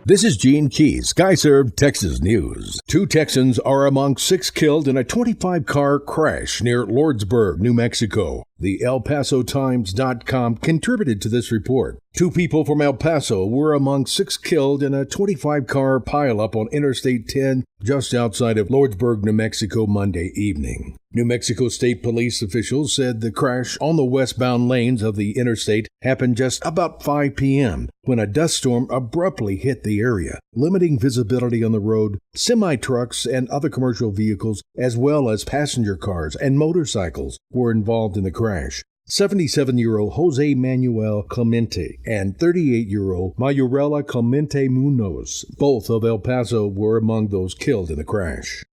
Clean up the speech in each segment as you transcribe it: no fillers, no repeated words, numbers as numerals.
This is Gene Keys, Skyserve, Texas News. 2 Texans are among 6 killed in a 25-car crash near Lordsburg, New Mexico. The ElPasoTimes.com contributed to this report. 2 people from El Paso were among 6 killed in a 25-car pileup on Interstate 10 just outside of Lordsburg, New Mexico, Monday evening. New Mexico State Police officials said the crash on the westbound lanes of the interstate happened just about 5 p.m. when a dust storm abruptly hit the area, limiting visibility on the road. Semi-trucks and other commercial vehicles, as well as passenger cars and motorcycles, were involved in the crash. 77-year-old Jose Manuel Clemente and 38-year-old Mayurela Clemente Munoz, both of El Paso, were among those killed in the crash.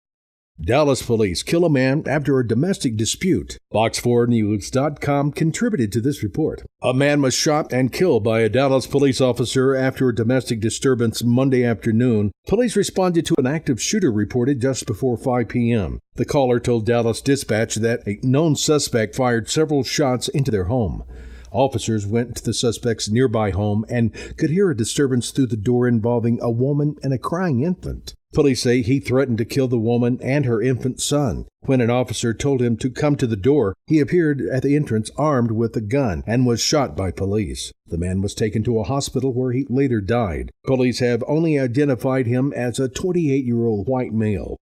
Dallas police kill a man after a domestic dispute. Fox4News.com contributed to this report. A man was shot and killed by a Dallas police officer after a domestic disturbance Monday afternoon. Police responded to an active shooter reported just before 5 p.m. The caller told Dallas Dispatch that a known suspect fired several shots into their home. Officers went to the suspect's nearby home and could hear a disturbance through the door involving a woman and a crying infant. Police say he threatened to kill the woman and her infant son. When an officer told him to come to the door, he appeared at the entrance armed with a gun and was shot by police. The man was taken to a hospital where he later died. Police have only identified him as a 28-year-old white male.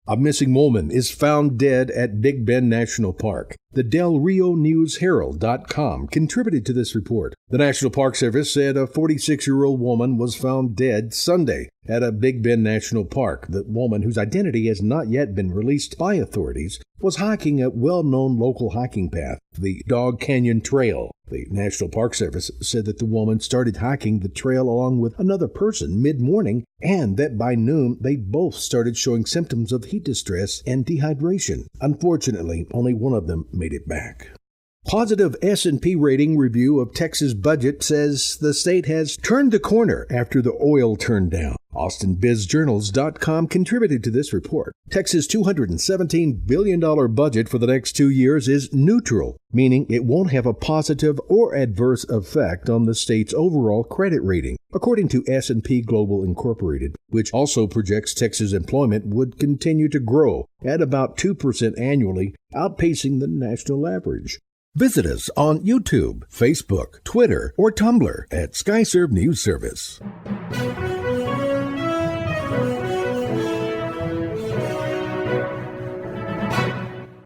A missing woman is found dead at Big Bend National Park. The Del Rio News Herald.com contributed to this report. The National Park Service said a 46-year-old woman was found dead Sunday at a Big Bend National Park. The woman, whose identity has not yet been released by authorities, was hiking a well-known local hiking path, the Dog Canyon Trail. The National Park Service said that the woman started hiking the trail along with another person mid-morning and that by noon they both started showing symptoms of heat distress and dehydration. Unfortunately, only one of them made it back. Positive S&P rating review of Texas budget says the state has turned the corner after the oil turned down. AustinBizJournals.com contributed to this report. Texas' $217 billion budget for the next 2 years is neutral, meaning it won't have a positive or adverse effect on the state's overall credit rating, according to S&P Global Incorporated, which also projects Texas employment would continue to grow at about 2% annually, outpacing the national average. Visit us on YouTube, Facebook, Twitter, or Tumblr at Skyserve News Service.